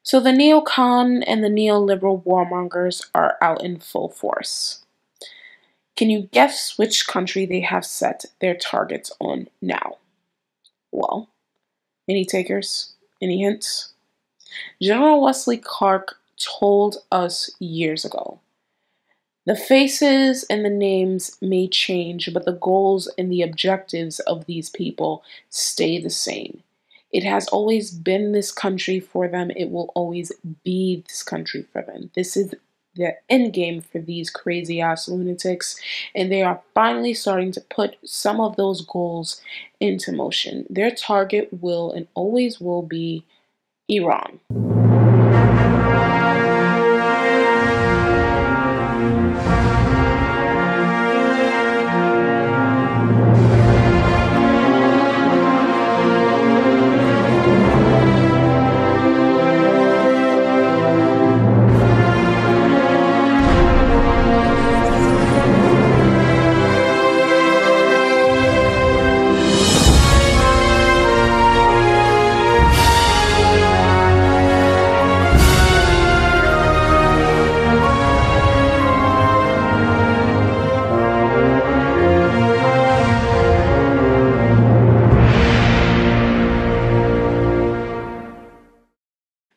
So the neocon and the neoliberal warmongers are out in full force. Can you guess which country they have set their targets on now? Well, any takers? Any hints? General Wesley Clark told us years ago, the faces and the names may change, but the goals and the objectives of these people stay the same. It has always been this country for them. It will always be this country for them. This is the end game for these crazy ass lunatics, and they are finally starting to put some of those goals into motion. Their target will and always will be Iran.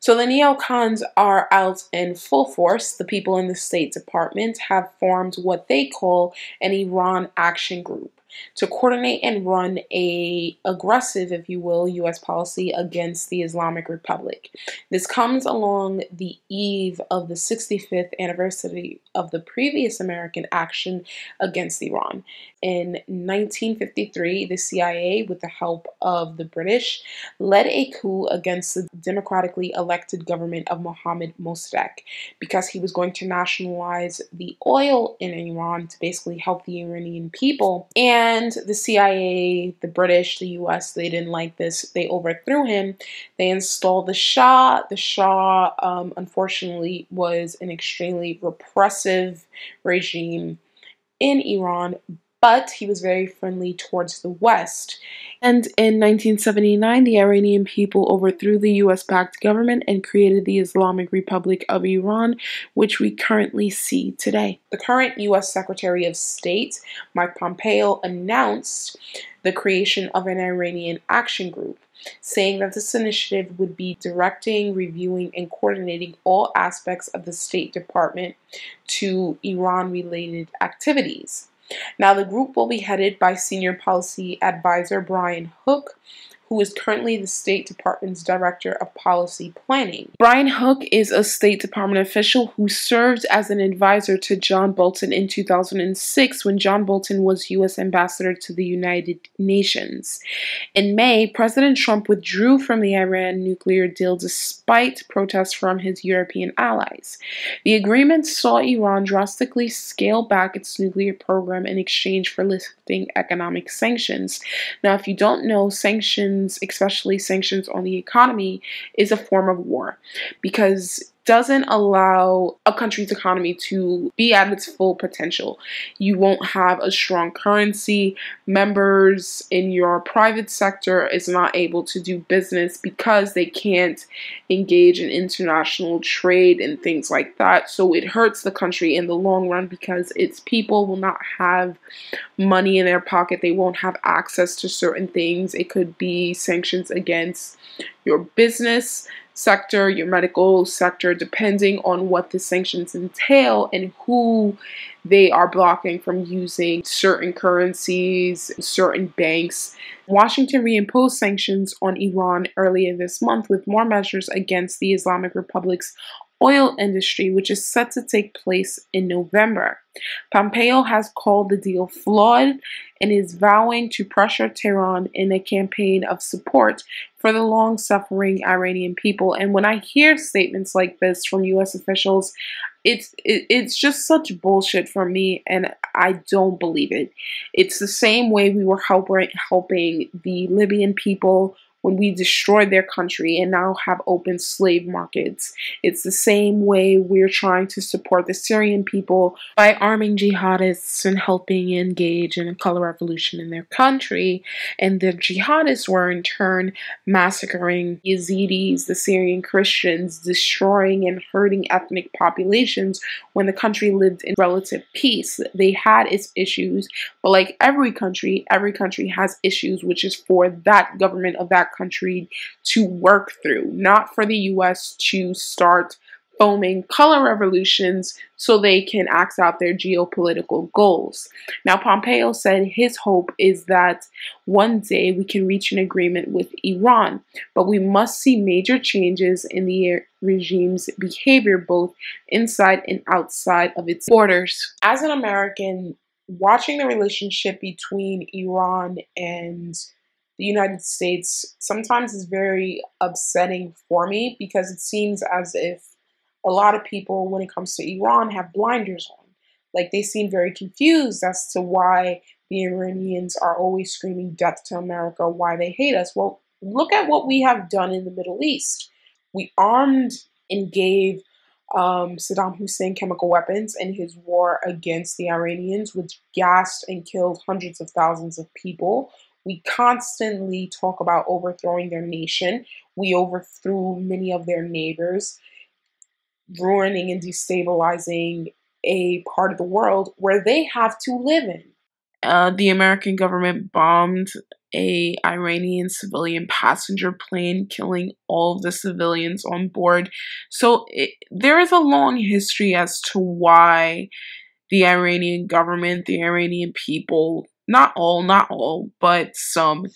So the neocons are out in full force. The people in the State Department have formed what they call an Iran Action Group to coordinate and run a aggressive, if you will, U.S. policy against the Islamic Republic. This comes along the eve of the 65th anniversary of the previous American action against Iran. In 1953, the CIA, with the help of the British, led a coup against the democratically elected government of Mohammad Mossadegh because he was going to nationalize the oil in Iran to basically help the Iranian people. And the CIA, the British, the US, they didn't like this. They overthrew him. They installed the Shah. The Shah, unfortunately, was an extremely repressive regime in Iran, but he was very friendly towards the West. And in 1979, the Iranian people overthrew the US-backed government and created the Islamic Republic of Iran, which we currently see today. The current US Secretary of State, Mike Pompeo, announced the creation of an Iranian Action Group, saying that this initiative would be directing, reviewing, and coordinating all aspects of the State Department to Iran-related activities. Now, the group will be headed by Senior Policy Advisor Brian Hook, who is currently the State Department's Director of Policy Planning. Brian Hook is a State Department official who served as an advisor to John Bolton in 2006 when John Bolton was U.S. Ambassador to the United Nations. In May, President Trump withdrew from the Iran nuclear deal despite protests from his European allies. The agreement saw Iran drastically scale back its nuclear program in exchange for lifting economic sanctions. Now, if you don't know, sanctions, especially sanctions on the economy, is a form of war because it doesn't allow a country's economy to be at its full potential. You won't have a strong currency. Members in your private sector is not able to do business because they can't engage in international trade and things like that. So it hurts the country in the long run because its people will not have money in their pocket. They won't have access to certain things. It could be sanctions against your business sector, your medical sector, depending on what the sanctions entail and who they are blocking from using certain currencies, certain banks. Washington reimposed sanctions on Iran earlier this month with more measures against the Islamic Republic's oil industry, which is set to take place in November. Pompeo has called the deal flawed and is vowing to pressure Tehran in a campaign of support for the long-suffering Iranian people. And when I hear statements like this from U.S. officials, it's just such bullshit for me, and I don't believe it. It's the same way we were helping the Libyan people when we destroyed their country and now have open slave markets. It's the same way we're trying to support the Syrian people by arming jihadists and helping engage in a color revolution in their country. And the jihadists were in turn massacring Yazidis, the Syrian Christians, destroying and hurting ethnic populations when the country lived in relative peace. They had its issues, but like every country has issues, which is for that government of that country to work through, not for the US to start foaming color revolutions so they can act out their geopolitical goals. Now, Pompeo said his hope is that one day we can reach an agreement with Iran, but we must see major changes in the regime's behavior both inside and outside of its borders. As an American, watching the relationship between Iran and the United States sometimes is very upsetting for me, because it seems as if a lot of people, when it comes to Iran, have blinders on. Like, they seem very confused as to why the Iranians are always screaming death to America, why they hate us. Well, look at what we have done in the Middle East. We armed and gave Saddam Hussein chemical weapons in his war against the Iranians, which gassed and killed hundreds of thousands of people. We constantly talk about overthrowing their nation. We overthrew many of their neighbors, ruining and destabilizing a part of the world where they have to live in. The American government bombed a Iranian civilian passenger plane, killing all of the civilians on board. So there is a long history as to why the Iranian government, the Iranian people, not all, but some,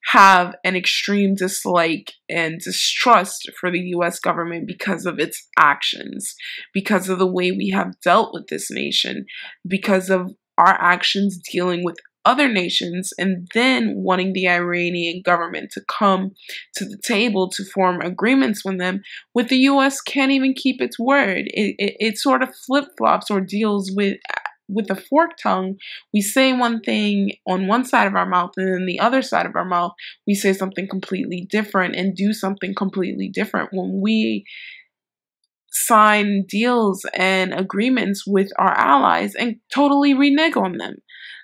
have an extreme dislike and distrust for the US government because of its actions, because of the way we have dealt with this nation, because of our actions dealing with other nations, and then wanting the Iranian government to come to the table to form agreements with them, with the US can't even keep its word. It sort of flip-flops or deals with a forked tongue. We say one thing on one side of our mouth, and then the other side of our mouth, we say something completely different and do something completely different when we sign deals and agreements with our allies and totally renege on them.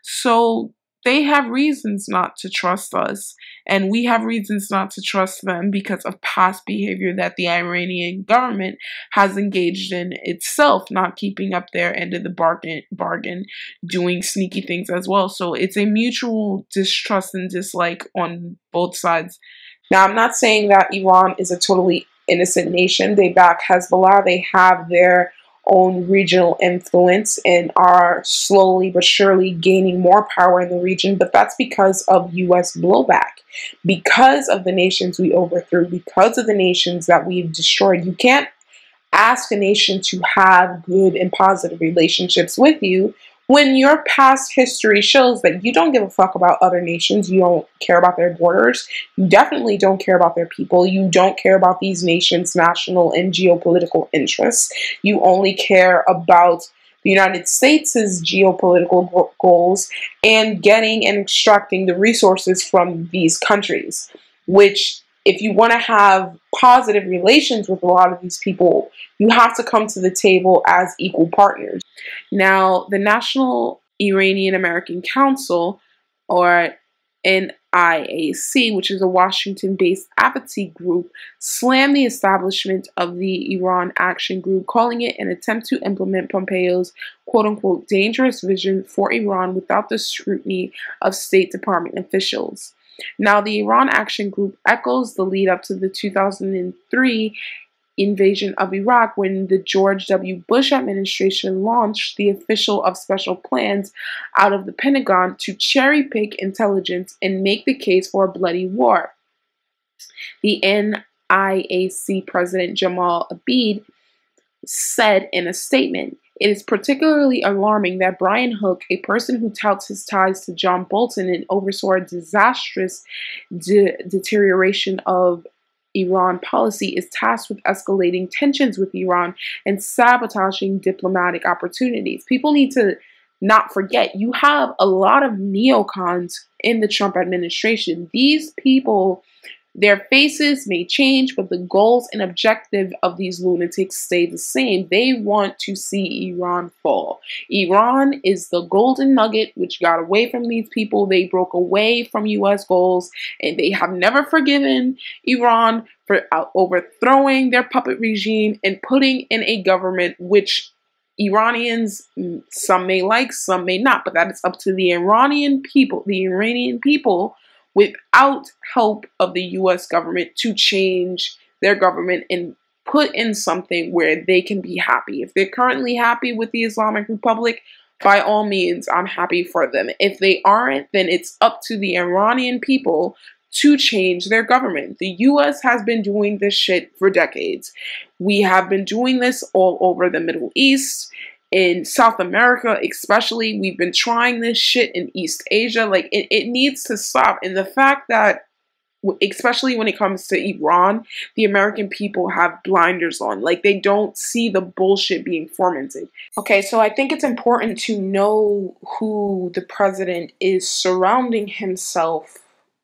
So they have reasons not to trust us, and we have reasons not to trust them because of past behavior that the Iranian government has engaged in itself, not keeping up their end of the bargain, doing sneaky things as well. So it's a mutual distrust and dislike on both sides. Now, I'm not saying that Iran is a totally innocent nation. They back Hezbollah. They have their own regional influence and are slowly but surely gaining more power in the region, but that's because of US blowback, because of the nations we overthrew, because of the nations that we've destroyed. You can't ask a nation to have good and positive relationships with you when your past history shows that you don't give a fuck about other nations, you don't care about their borders, you definitely don't care about their people, you don't care about these nations' national and geopolitical interests, you only care about the United States' geopolitical goals and getting and extracting the resources from these countries, which, if you want to have positive relations with a lot of these people, you have to come to the table as equal partners. Now, the National Iranian American Council, or NIAC, which is a Washington-based advocacy group, slammed the establishment of the Iran Action Group, calling it an attempt to implement Pompeo's quote-unquote dangerous vision for Iran without the scrutiny of State Department officials. Now, the Iran Action Group echoes the lead up to the 2003 invasion of Iraq, when the George W. Bush administration launched the Official of Special Plans out of the Pentagon to cherry-pick intelligence and make the case for a bloody war. The NIAC President Jamal Abid said in a statement, "It is particularly alarming that Brian Hook, a person who touts his ties to John Bolton and oversaw a disastrous deterioration of Iran policy, is tasked with escalating tensions with Iran and sabotaging diplomatic opportunities." People need to not forget, you have a lot of neocons in the Trump administration. These people Their faces may change, but the goals and objective of these lunatics stay the same. They want to see Iran fall. Iran is the golden nugget which got away from these people. They broke away from US goals, and they have never forgiven Iran for overthrowing their puppet regime and putting in a government which Iranians, some may like, some may not, but that is up to the Iranian people, without help of the US government, to change their government and put in something where they can be happy. If they're currently happy with the Islamic Republic, by all means, I'm happy for them. If they aren't, then it's up to the Iranian people to change their government. The US has been doing this shit for decades. We have been doing this all over the Middle East, in South America especially. We've been trying this shit in East Asia. Like, it needs to stop. And the fact that, especially when it comes to Iran, the American people have blinders on. Like, they don't see the bullshit being fomented. Okay, so I think it's important to know who the president is surrounding himself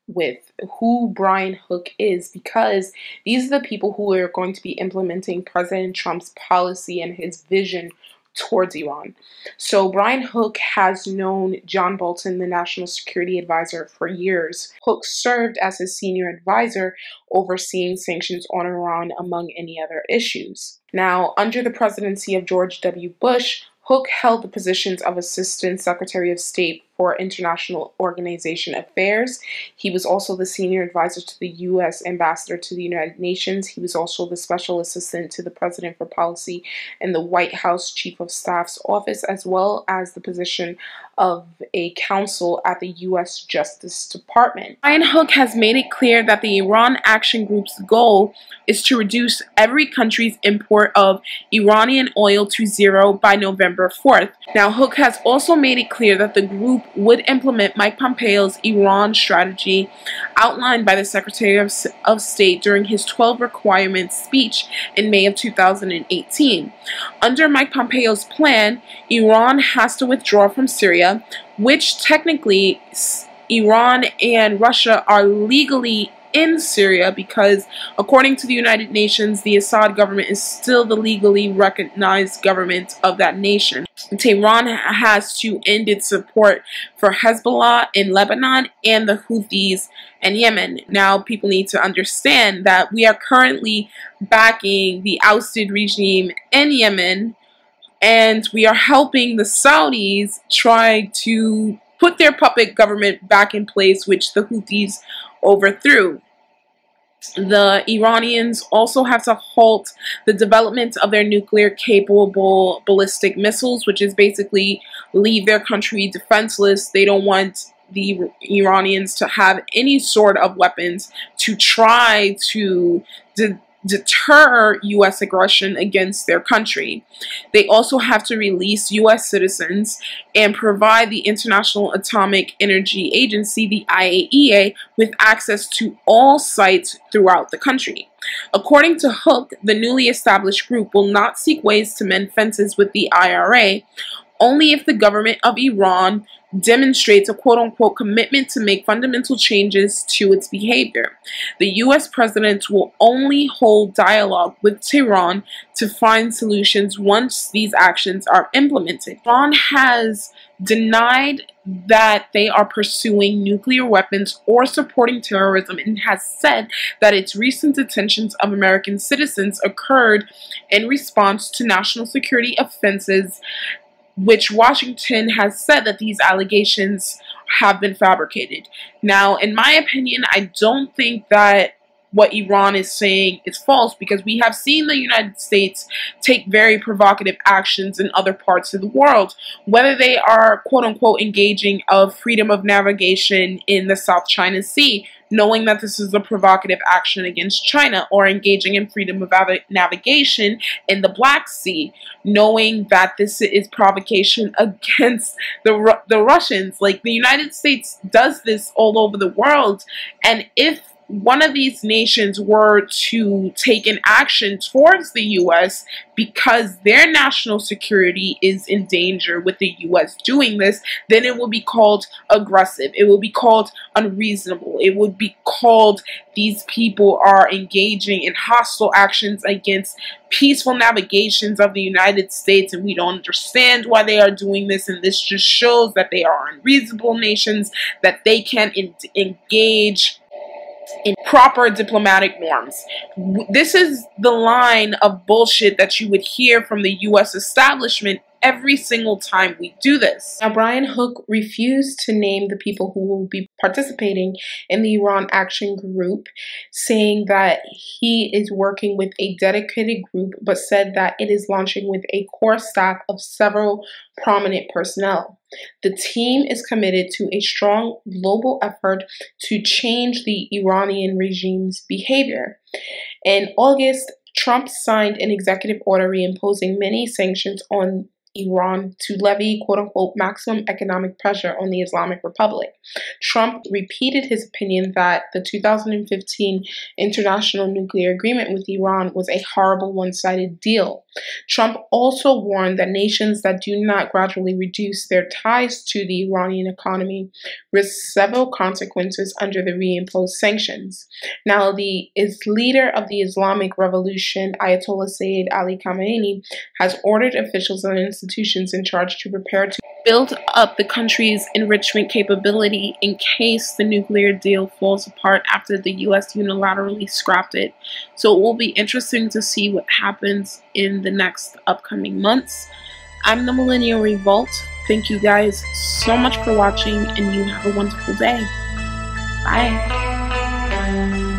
with, who Brian Hook is, because these are the people who are going to be implementing President Trump's policy and his vision towards Iran. So Brian Hook has known John Bolton, the National Security Advisor, for years. Hook served as his senior advisor, overseeing sanctions on Iran, among any other issues. Now, under the presidency of George W. Bush, Hook held the positions of Assistant Secretary of State for International Organization Affairs. He was also the senior advisor to the U.S. Ambassador to the United Nations. He was also the special assistant to the President for Policy in the White House Chief of Staff's office, as well as the position of a counsel at the U.S. Justice Department. Brian Hook has made it clear that the Iran Action Group's goal is to reduce every country's import of Iranian oil to zero by November 4th. Now, Hook has also made it clear that the group would implement Mike Pompeo's Iran strategy outlined by the Secretary of State during his 12 requirements speech in May of 2018. Under Mike Pompeo's plan, Iran has to withdraw from Syria, which technically Iran and Russia are legally in Syria, because according to the United Nations, the Assad government is still the legally recognized government of that nation. Tehran has to end its support for Hezbollah in Lebanon and the Houthis in Yemen. Now, people need to understand that we are currently backing the ousted regime in Yemen, and we are helping the Saudis try to put their puppet government back in place, which the Houthis overthrew. The Iranians also have to halt the development of their nuclear-capable ballistic missiles, which is basically leave their country defenseless. They don't want the Iranians to have any sort of weapons to try to deter U.S. aggression against their country. They also have to release U.S. citizens and provide the International Atomic Energy Agency, the IAEA, with access to all sites throughout the country. According to Hook, the newly established group will not seek ways to mend fences with the IRA, only if the government of Iran demonstrates a quote-unquote commitment to make fundamental changes to its behavior. The U.S. president will only hold dialogue with Tehran to find solutions once these actions are implemented. Iran has denied that they are pursuing nuclear weapons or supporting terrorism, and has said that its recent detentions of American citizens occurred in response to national security offenses, which Washington has said that these allegations have been fabricated. Now, in my opinion, I don't think that what Iran is saying is false, because we have seen the United States take very provocative actions in other parts of the world, whether they are quote-unquote engaging of freedom of navigation in the South China Sea, knowing that this is a provocative action against China, or engaging in freedom of navigation in the Black Sea, knowing that this is provocation against the Russians. Like, the United States does this all over the world, and if one of these nations were to take an action towards the US because their national security is in danger with the US doing this, then it will be called aggressive. It will be called unreasonable. It would be called these people are engaging in hostile actions against peaceful navigations of the United States, and we don't understand why they are doing this, and this just shows that they are unreasonable nations, that they can engage in proper diplomatic norms. This is the line of bullshit that you would hear from the US establishment every single time we do this. Now, Brian Hook refused to name the people who will be participating in the Iran Action Group, saying that he is working with a dedicated group, but said that it is launching with a core staff of several prominent personnel. The team is committed to a strong global effort to change the Iranian regime's behavior. In August, Trump signed an executive order reimposing many sanctions on Iran to levy quote-unquote maximum economic pressure on the Islamic Republic. Trump repeated his opinion that the 2015 international nuclear agreement with Iran was a horrible one-sided deal. Trump also warned that nations that do not gradually reduce their ties to the Iranian economy risk several consequences under the reimposed sanctions. Now, the leader of the Islamic Revolution, Ayatollah Sayyid Ali Khamenei, has ordered officials and institutions in charge to prepare to build up the country's enrichment capability in case the nuclear deal falls apart after the US unilaterally scrapped it. So it will be interesting to see what happens in the next upcoming months. I'm the Millennial Revolt. Thank you guys so much for watching, and you have a wonderful day. Bye.